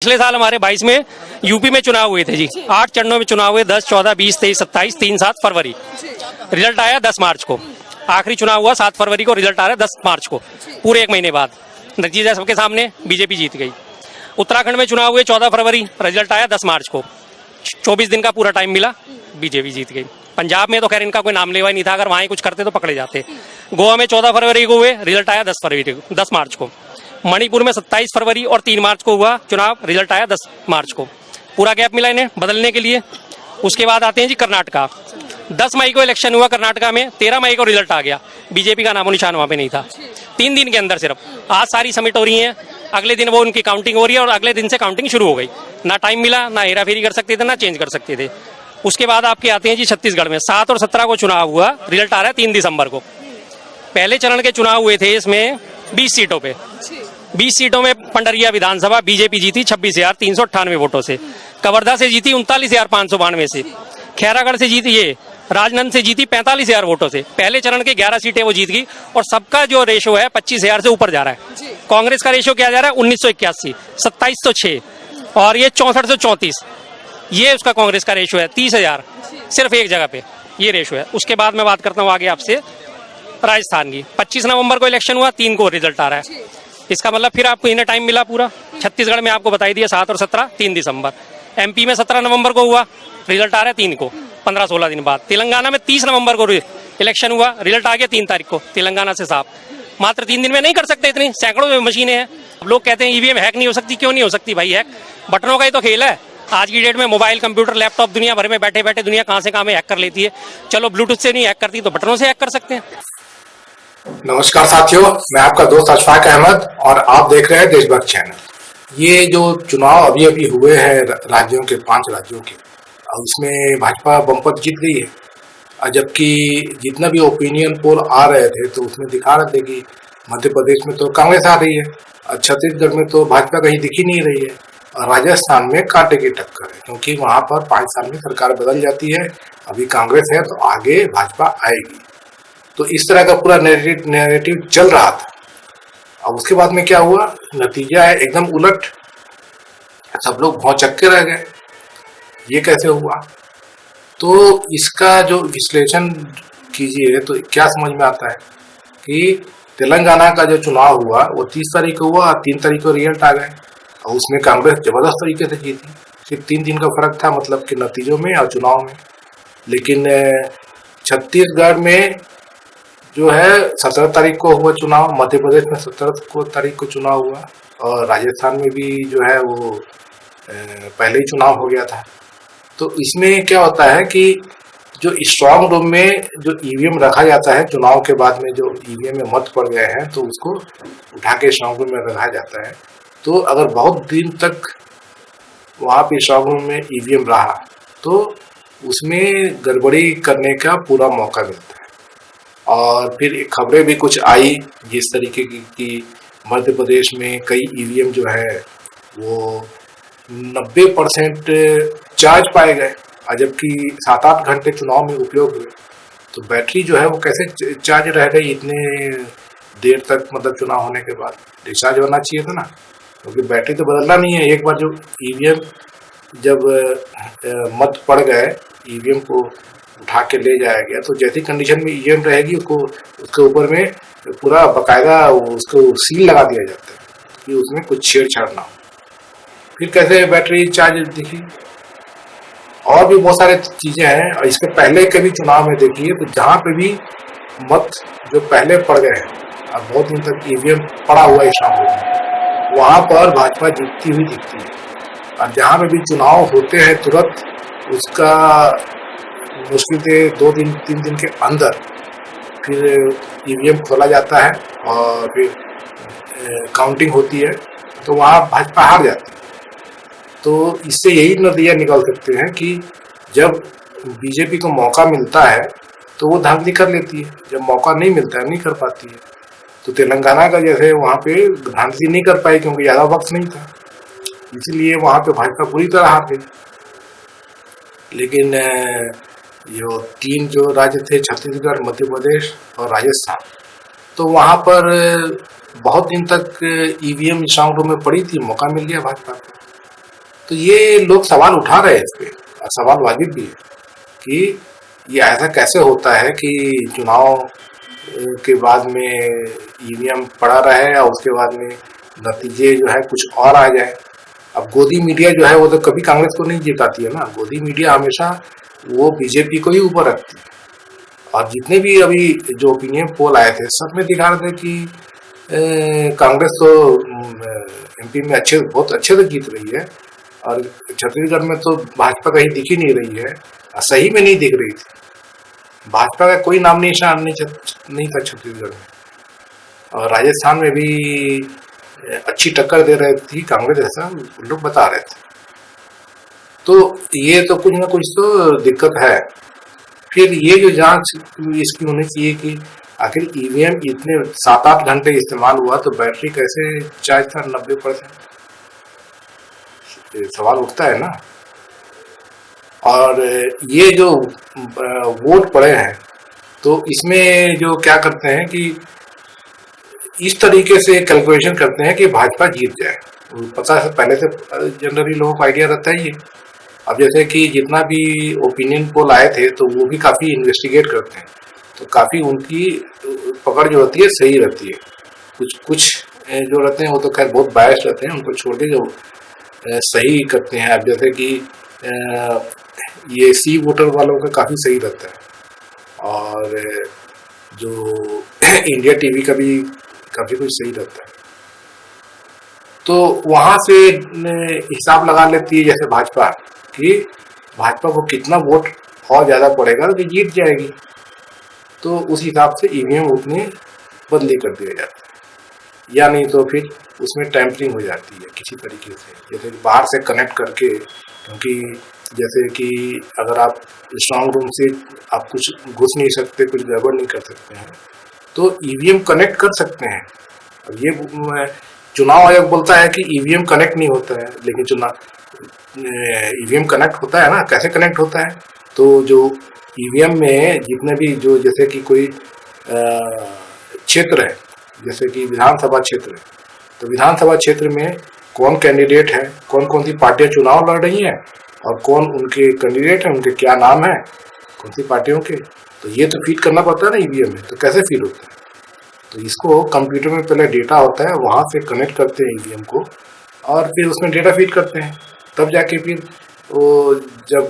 पिछले साल हमारे 22 में यूपी में चुनाव हुए थे जी, 8 चरणों में चुनाव हुए, 10, 14, 20, 23, 27, 3, 7 फरवरी। रिजल्ट आया 10 मार्च को, आखिरी चुनाव हुआ 7 फरवरी को, रिजल्ट आ रहा है 10 मार्च को, पूरे 1 महीने बाद। नतीजा सबके सामने, बीजेपी जीत गई। उत्तराखंड में चुनाव हुए 14 फरवरी, रिजल्ट आया 10 मार्च को, 24 दिन का पूरा टाइम मिला, बीजेपी जीत गई। पंजाब में तो खैर इनका कोई नाम लेवा ही नहीं था, अगर वहाँ कुछ करते तो पकड़े जाते। गोवा में 14 फरवरी को हुए, रिजल्ट आया 10 मार्च को। मणिपुर में 27 फरवरी और 3 मार्च को हुआ चुनाव, रिजल्ट आया 10 मार्च को। पूरा गैप मिला इन्हें बदलने के लिए। उसके बाद आते हैं जी कर्नाटका। 10 मई को इलेक्शन हुआ कर्नाटका में, 13 मई को रिजल्ट आ गया, बीजेपी का नामो निशान वहाँ पे नहीं था। 3 दिन के अंदर सिर्फ। आज सारी समिट हो रही है, अगले दिन वो उनकी काउंटिंग हो रही है और अगले दिन से काउंटिंग शुरू हो गई। ना टाइम मिला, ना हेरा फेरी कर सकते थे, ना चेंज कर सकते थे। उसके बाद आपके आते हैं जी छत्तीसगढ़ में 7 और 17 को चुनाव हुआ, रिजल्ट आ रहा है 3 दिसंबर को। पहले चरण के चुनाव हुए थे, इसमें 20 सीटों पे, 20 सीटों में पंडरिया विधानसभा बीजेपी जीती 26,398 वोटों से। कवर्धा से जीती 39,592 से। खैरागढ़ से जीती, ये राजनंद से जीती 45,000 वोटों से। पहले चरण के 11 सीटें वो जीत गई और सबका जो रेशो है 25,000 से ऊपर जा रहा है। कांग्रेस का रेशो क्या जा रहा है 1981, 2706 और ये 6434, ये उसका कांग्रेस का रेशो है। 30,000 सिर्फ एक जगह पे ये रेशो है। उसके बाद मैं बात करता हूँ आगे आपसे राजस्थान की। 25 नवंबर को इलेक्शन हुआ, 3 को रिजल्ट आ रहा है। इसका मतलब फिर आपको इन्हें टाइम मिला पूरा। छत्तीसगढ़ में आपको बताई दिया 7 और 17, 3 दिसंबर। एमपी में 17 नवंबर को हुआ, रिजल्ट आ रहा है 3 को, 15-16 दिन बाद। तेलंगाना में 30 नवंबर को इलेक्शन हुआ, रिजल्ट आ गया 3 तारीख को, तेलंगाना से साफ। मात्र 3 दिन में नहीं कर सकते इतनी, सैकड़ों मशीनें हैं। अब लोग कहते हैं ईवीएम हैक नहीं हो सकती, क्यों नहीं हो सकती भाई हैक? बटनों का ही तो खेल है। आज की डेट में मोबाइल, कंप्यूटर, लैपटॉप दुनिया भर में बैठे बैठे दुनिया कहाँ से कहाँ में हैक कर लेती है। चलो ब्लूटूथ से नहीं हैक करती तो बटनों से हैक कर सकते हैं। नमस्कार साथियों, मैं आपका दोस्त अशफाक अहमद और आप देख रहे हैं देशभक्त चैनल। ये जो चुनाव अभी अभी हुए हैं राज्यों के, 5 राज्यों के, उसमें भाजपा बम्पर जीत गई है। जबकि जितना भी ओपिनियन पोल आ रहे थे तो उसमें दिखा रहे थे कि मध्य प्रदेश में तो कांग्रेस आ रही है और छत्तीसगढ़ में तो भाजपा कहीं दिख ही नहीं रही है और राजस्थान में कांटे की टक्कर है, क्योंकि वहां पर 5 साल में सरकार बदल जाती है। अभी कांग्रेस है तो आगे भाजपा आएगी। तो इस तरह का पूरा नैरेटिव चल रहा था। अब उसके बाद में क्या हुआ, नतीजा है एकदम उलट। सब लोग भौचक्के रह गए, ये कैसे हुआ? तो इसका जो विश्लेषण कीजिए तो क्या समझ में आता है कि तेलंगाना का जो चुनाव हुआ वो 30 तारीख को हुआ और 3 तारीख को रिजल्ट आ गए और उसमें कांग्रेस जबरदस्त तरीके से जीती। सिर्फ 3 दिन का फर्क था, मतलब कि नतीजों में और चुनाव में। लेकिन छत्तीसगढ़ में जो है 17 तारीख को हुआ चुनाव, मध्य प्रदेश में 17 तारीख को चुनाव हुआ और राजस्थान में भी जो है वो पहले ही चुनाव हो गया था। तो इसमें क्या होता है कि जो स्ट्रांग रूम में जो ईवीएम रखा जाता है, चुनाव के बाद में जो ईवीएम में मत पड़ गए हैं तो उसको उठा के स्ट्रांग रूम में रखा जाता है। तो अगर बहुत दिन तक वहाँ पे स्ट्रांग रूम में ईवीएम रहा तो उसमें गड़बड़ी करने का पूरा मौका मिलता है। और फिर खबरें भी कुछ आई जिस तरीके की मध्य प्रदेश में कई ईवीएम जो है वो 90% चार्ज पाए गए, जबकि 7-8 घंटे चुनाव में उपयोग हुए। तो बैटरी जो है वो कैसे चार्ज रह गई इतने देर तक, मतलब चुनाव होने के बाद डिस्चार्ज होना चाहिए था ना, क्योंकि बैटरी तो बदलना नहीं है। एक बार जो ईवीएम जब मत पड़ गए, ईवीएम को उठा के ले जाया गया तो जैसी कंडीशन में ईवीएम रहेगी उसको उसके ऊपर में पूरा बाकायदा उसको सील लगा दिया जाता है कि उसमें कुछ छेड़छाड़ ना हो। फिर कैसे बैटरी चार्ज दिखी? और भी बहुत सारे चीजें हैं। और इसके पहले के भी चुनाव में देखिए तो जहाँ पे भी मत जो पहले पड़ गए हैं और बहुत दिन तक ईवीएम पड़ा हुआ है शाम में, वहाँ पर भाजपा जीतती हुई दिखती है। और जहाँ पे भी चुनाव होते हैं तुरंत उसका मुश्किल से 2-3 दिन के अंदर फिर ईवीएम खोला जाता है और फिर काउंटिंग होती है तो वहाँ भाजपा हार जाती है। तो इससे यही नतीजा निकाल सकते हैं कि जब बीजेपी को मौका मिलता है तो वो धांधली कर लेती है, जब मौका नहीं मिलता है नहीं कर पाती है। तो तेलंगाना का जैसे वहाँ पे धांधली नहीं कर पाई क्योंकि ज़्यादा वक्त नहीं था, इसलिए वहाँ पे भाजपा पूरी तरह हार गई। लेकिन जो 3 जो राज्य थे, छत्तीसगढ़, मध्य प्रदेश और राजस्थान, तो वहाँ पर बहुत दिन तक ईवीएम स्ट्रांग रूम में पड़ी थी, मौका मिल गया भाजपा को। तो ये लोग सवाल उठा रहे हैं इस पे, और सवाल वाजिब भी है कि ये ऐसा कैसे होता है कि चुनाव के बाद में ईवीएम पड़ा रहे और उसके बाद में नतीजे जो है कुछ और आ जाए। अब गोदी मीडिया जो है वो तो कभी कांग्रेस को नहीं जिताती है ना, गोदी मीडिया हमेशा वो बीजेपी को ही ऊपर रखती है। और जितने भी अभी जो ओपिनियन पोल आए थे सब में दिखा रहे थे कि कांग्रेस तो एमपी में बहुत अच्छे से जीत रही है, और छत्तीसगढ़ में तो भाजपा कहीं दिख ही नहीं रही है, सही में नहीं दिख रही थी। भाजपा का कोई नाम निशान नहीं था छत्तीसगढ़ में, और राजस्थान में भी अच्छी टक्कर दे रही थी कांग्रेस, ऐसा लोग बता रहे थे। तो ये तो कुछ ना कुछ तो दिक्कत है। फिर ये जो जांच इसकी होनी चाहिए कि आखिर ईवीएम इतने 7-8 घंटे इस्तेमाल हुआ तो बैटरी कैसे चार्ज था 90%, सवाल उठता है ना। और ये जो वोट पड़े हैं तो इसमें जो क्या करते हैं कि इस तरीके से कैलकुलेशन करते हैं कि भाजपा जीत जाए, पता है पहले से जनरली लोगों को आइडिया रहता है ये। अब जैसे कि जितना भी ओपिनियन पोल आए थे तो वो भी काफ़ी इन्वेस्टिगेट करते हैं, तो काफ़ी उनकी पकड़ जो होती है सही रहती है। कुछ जो रहते हैं वो तो खैर बहुत बायस रहते हैं, उनको छोड़ के जो सही करते हैं। अब जैसे कि ये सी वोटर वालों का काफ़ी सही रहता है, और जो इंडिया टीवी का भी काफ़ी कुछ सही रहता है। तो वहाँ से हिसाब लगा लेती है जैसे भाजपा कि भाजपा को कितना वोट और ज़्यादा पड़ेगा तो जीत जाएगी, तो उस हिसाब से ईवीएम उतनी बदली कर दिया जाता है, या नहीं तो फिर उसमें टैंपरिंग हो जाती है किसी तरीके से, जैसे कि बाहर से कनेक्ट करके। क्योंकि जैसे कि अगर आप स्ट्रांग रूम से आप कुछ घुस नहीं सकते, कुछ गड़बड़ नहीं कर सकते हैं, तो ईवीएम कनेक्ट कर सकते हैं। अब ये चुनाव आयोग बोलता है कि ईवीएम कनेक्ट नहीं होता है, लेकिन ईवीएम कनेक्ट होता है ना। कैसे कनेक्ट होता है? तो जो ईवीएम में जितने भी जो जैसे कि कोई क्षेत्र है, जैसे कि विधानसभा क्षेत्र है, तो विधानसभा क्षेत्र में कौन कैंडिडेट है, कौन कौन सी पार्टियां चुनाव लड़ रही हैं, और कौन उनके कैंडिडेट हैं, उनके क्या नाम है, कौन सी पार्टियों के, तो ये तो फीड करना पड़ता है ना ईवीएम में। तो कैसे फीड होता है? तो इसको कंप्यूटर में पहले डेटा होता है, वहाँ से कनेक्ट करते हैं ईवीएम को, और फिर उसमें डेटा फीड करते हैं। तब जाके फिर वो जब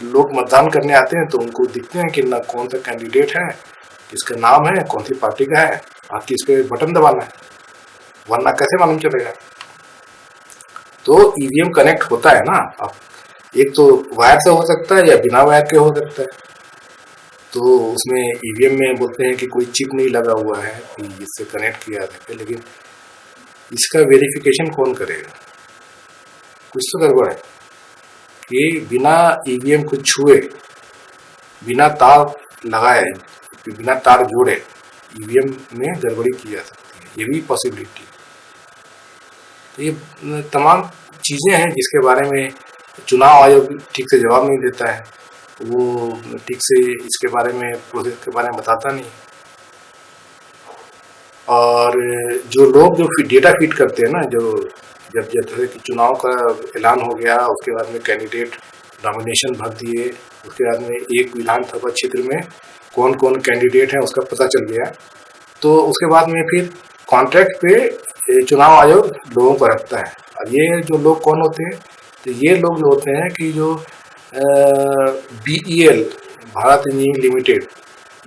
लोग मतदान करने आते हैं तो उनको दिखते हैं कि ना कौन सा कैंडिडेट है, किसका नाम है, कौन सी पार्टी का है, और किस पे बटन दबाना है, वरना कैसे मालूम चलेगा? तो ईवीएम कनेक्ट होता है ना। अब एक तो वायर से हो सकता है या बिना वायर के हो सकता है। तो उसमें ईवीएम में बोलते हैं कि कोई चिप नहीं लगा हुआ है कि इससे कनेक्ट किया जाए, लेकिन इसका वेरिफिकेशन कौन करेगा? कुछ तो गड़बड़ है कि बिना ईवीएम को छुए, बिना तार लगाए, बिना तार जोड़े ईवीएम में गड़बड़ी की जा सकती है, ये भी पॉसिबिलिटी। तो ये तमाम चीज़ें हैं जिसके बारे में चुनाव आयोग ठीक से जवाब नहीं देता है, वो ठीक से इसके बारे में प्रोसेस के बारे में बताता नहीं। और जो लोग जो डेटा फीड करते हैं ना, जो जब जैसे कि चुनाव का ऐलान हो गया, उसके बाद में कैंडिडेट नॉमिनेशन भर दिए, उसके बाद में एक विधानसभा क्षेत्र में कौन कौन कैंडिडेट हैं उसका पता चल गया, तो उसके बाद में फिर कॉन्ट्रैक्ट पे चुनाव आयोग लोगों को रखता है। और ये जो लोग कौन होते हैं? तो ये लोग जो होते हैं कि जो BEL भारत इंजीनियरिंग लिमिटेड,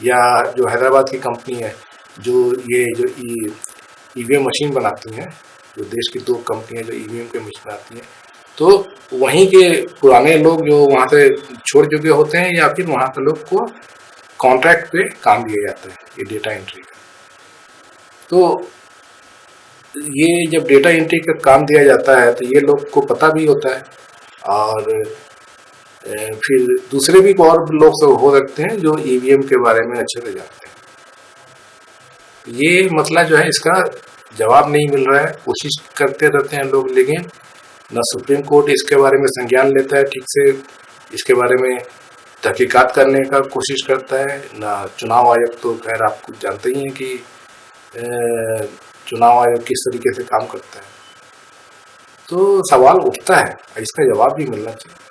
या जो हैदराबाद की कंपनी है जो ये जो ईवीएम मशीन बनाती हैं, जो देश की 2 कंपनियां जो ईवीएम के मशीन बनाती हैं, तो वहीं के पुराने लोग जो वहाँ से छोड़ चुके होते हैं, या फिर वहाँ के लोग को कॉन्ट्रैक्ट पे काम दिया जाता है ये डेटा एंट्री का। तो ये जब डेटा एंट्री का काम दिया जाता है तो ये लोग को पता भी होता है, और फिर दूसरे भी और लोग सब हो सकते हैं जो ईवीएम के बारे में अच्छे से जानते हैं। ये मसला जो है इसका जवाब नहीं मिल रहा है, कोशिश करते रहते हैं लोग, लेकिन न सुप्रीम कोर्ट इसके बारे में संज्ञान लेता है ठीक से, इसके बारे में तहकीकात करने का कोशिश करता है, न चुनाव आयोग। तो खैर आप कुछ जानते ही हैं कि चुनाव आयोग किस तरीके से काम करता है। तो सवाल उठता है, इसका जवाब भी मिलना चाहिए।